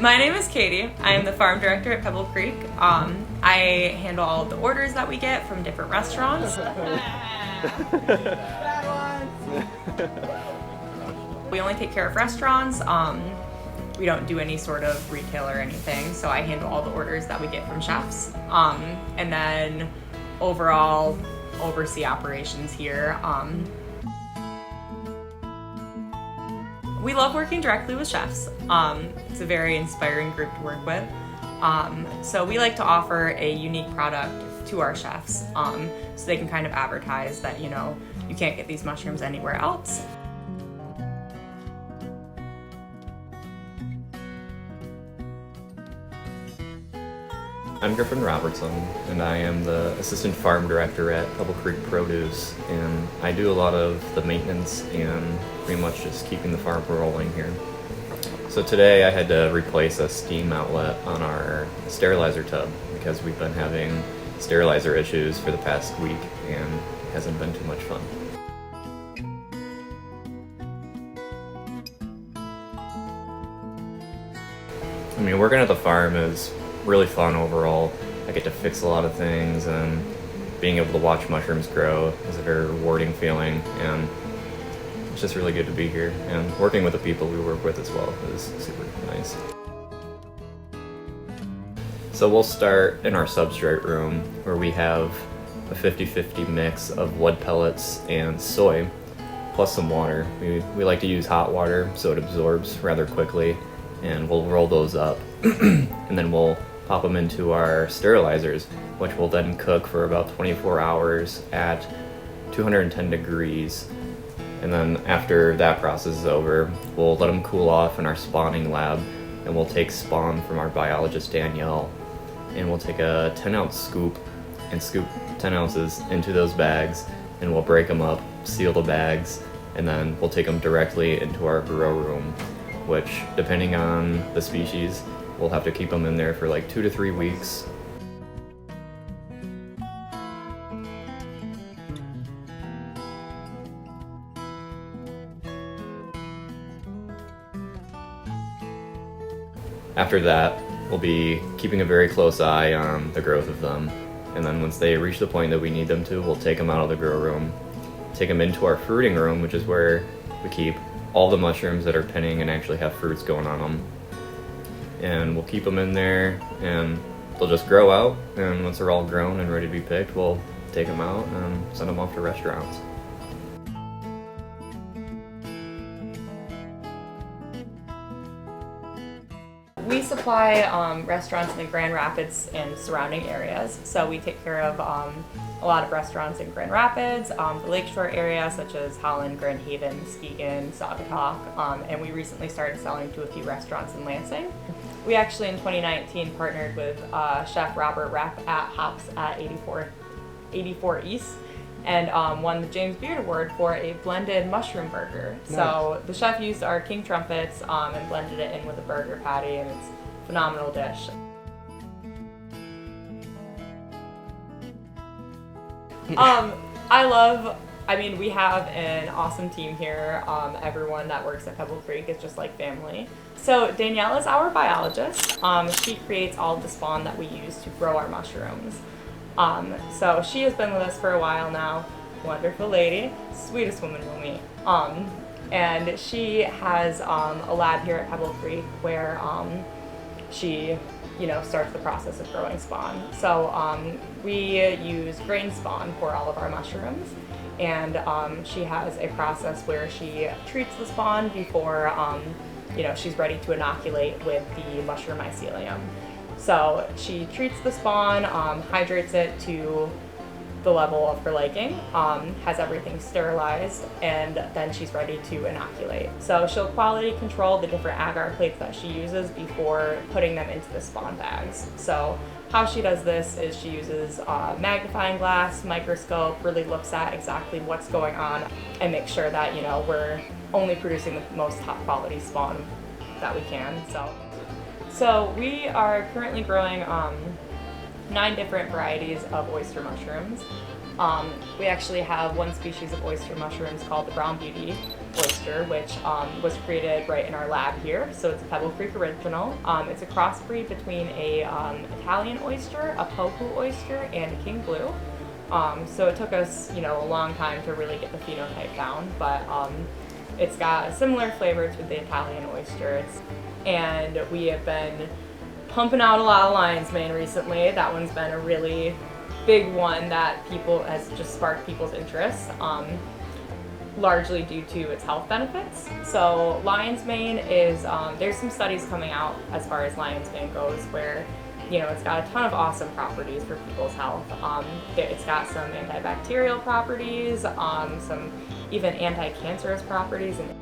My name is Katie. I am the farm director at Pebble Creek. I handle all of the orders that we get from different restaurants. We only take care of restaurants. We don't do any sort of retail or anything, so I handle all the orders that we get from chefs. And then overall oversee operations here. We love working directly with chefs. It's a very inspiring group to work with. So we like to offer a unique product to our chefs so they can kind of advertise that, you know, you can't get these mushrooms anywhere else. I'm Griffin Robertson, and I am the Assistant Farm Director at Pebble Creek Produce, and I do a lot of the maintenance and pretty much just keeping the farm rolling here. So today I had to replace a steam outlet on our sterilizer tub because we've been having sterilizer issues for the past week and it hasn't been too much fun. I mean, working at the farm is really fun overall. I get to fix a lot of things, and being able to watch mushrooms grow is a very rewarding feeling, and it's just really good to be here. And working with the people we work with as well is super nice. So we'll start in our substrate room where we have a 50-50 mix of wood pellets and soy, plus some water. We like to use hot water so it absorbs rather quickly, and we'll roll those up and then we'll pop them into our sterilizers, which will then cook for about 24 hours at 210 degrees. And then after that process is over, we'll let them cool off in our spawning lab, and we'll take spawn from our biologist Danielle, and we'll take a 10-ounce scoop and scoop 10 ounces into those bags, and we'll break them up, seal the bags, and then we'll take them directly into our grow room, which, depending on the species, we'll have to keep them in there for like 2 to 3 weeks. After that, we'll be keeping a very close eye on the growth of them. And then once they reach the point that we need them to, we'll take them out of the grow room, take them into our fruiting room, which is where we keep all the mushrooms that are pinning and actually have fruits going on them. And we'll keep them in there, and they'll just grow out, and once they're all grown and ready to be picked, we'll take them out and send them off to restaurants. We supply restaurants in the Grand Rapids and surrounding areas. So we take care of a lot of restaurants in Grand Rapids, the Lakeshore area such as Holland, Grand Haven, Muskegon, Saugatuck, and we recently started selling to a few restaurants in Lansing. We actually in 2019 partnered with Chef Robert Repp at Hops at 84 East and won the James Beard Award for a blended mushroom burger. Nice. So the chef used our king trumpets and blended it in with a burger patty, and it's a phenomenal dish. I mean, we have an awesome team here. Everyone that works at Pebble Creek is just like family. So Danielle is our biologist. She creates all of the spawn that we use to grow our mushrooms. So she has been with us for a while now. Wonderful lady, sweetest woman you'll meet. And she has a lab here at Pebble Creek where she, you know, starts the process of growing spawn. So we use grain spawn for all of our mushrooms, and she has a process where she treats the spawn before you know, she's ready to inoculate with the mushroom mycelium. So she treats the spawn, hydrates it to the level of her liking, has everything sterilized, and then she's ready to inoculate. So she'll quality control the different agar plates that she uses before putting them into the spawn bags. So how she does this is she uses magnifying glass, microscope, really looks at exactly what's going on and makes sure that, you know, we're only producing the most top quality spawn that we can. So we are currently growing 9 different varieties of oyster mushrooms. We actually have one species of oyster mushrooms called the brown beauty oyster, which was created right in our lab here. So it's a Pebble Creek original. It's a crossbreed between a Italian oyster, a Poku oyster, and a king blue. So it took us, a long time to really get the phenotype down, but it's got a similar flavor to the Italian oyster. And we have been pumping out a lot of lion's mane recently. That one's been a really big one that has just sparked people's interest, largely due to its health benefits. So lion's mane is, there's some studies coming out as far as lion's mane goes where, it's got a ton of awesome properties for people's health. It's got some antibacterial properties, some even anti-cancerous properties. And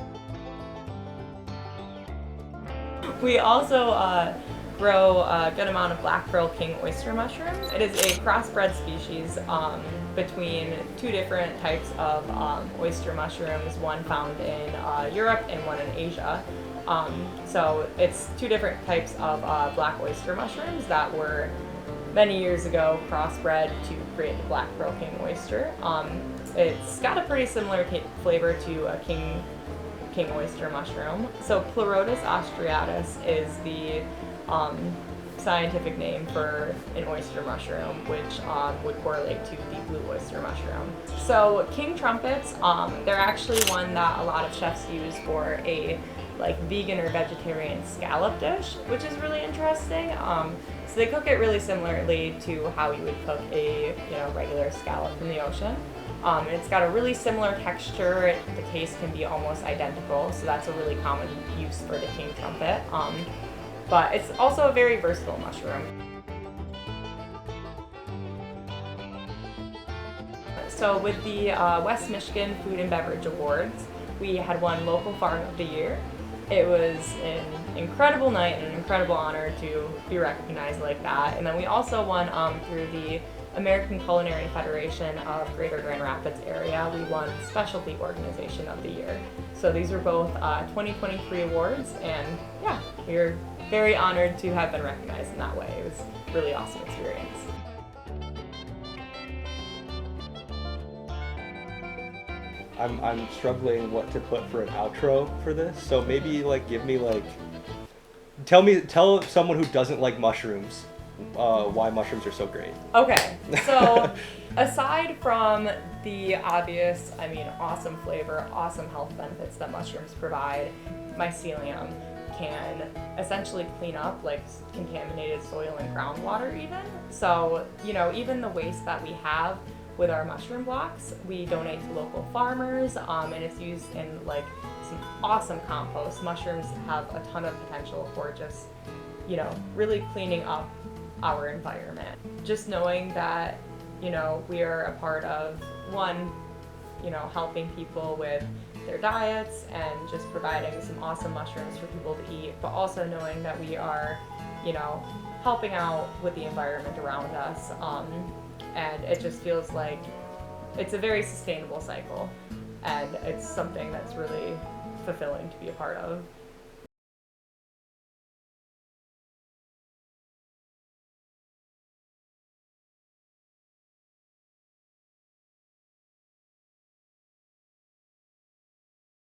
we also grow a good amount of black pearl king oyster mushrooms. It is a crossbred species between two different types of oyster mushrooms, one found in Europe and one in Asia. So it's two different types of black oyster mushrooms that were many years ago crossbred to create the black pearl king oyster. It's got a pretty similar flavor to a king oyster mushroom. So Pleurotus austratus is the scientific name for an oyster mushroom, which would correlate to the blue oyster mushroom. So king trumpets, they're actually one that a lot of chefs use for a vegan or vegetarian scallop dish, which is really interesting. So they cook it really similarly to how you would cook a regular scallop from the ocean. It's got a really similar texture. The taste can be almost identical, so that's a really common use for the king trumpet. But it's also a very versatile mushroom. So with the West Michigan Food and Beverage Awards, we had won Local Farm of the Year. It was an incredible night and an incredible honor to be recognized like that. And then we also won through the American Culinary Federation of Greater Grand Rapids area. We won Specialty Organization of the Year. So these were both 2023 awards, and yeah, we were very honored to have been recognized in that way. It was a really awesome experience. I'm struggling what to put for an outro for this, so maybe give me tell someone who doesn't like mushrooms why mushrooms are so great. Okay, so aside from the obvious, awesome flavor, awesome health benefits that mushrooms provide, mycelium can essentially clean up contaminated soil and groundwater even. So, even the waste that we have with our mushroom blocks, we donate to local farmers, and it's used in some awesome compost. Mushrooms have a ton of potential for just, really cleaning up our environment. Just knowing that, we are a part of one, helping people with their diets and just providing some awesome mushrooms for people to eat, but also knowing that we are, helping out with the environment around us. And it just feels like it's a very sustainable cycle, and it's something that's really fulfilling to be a part of.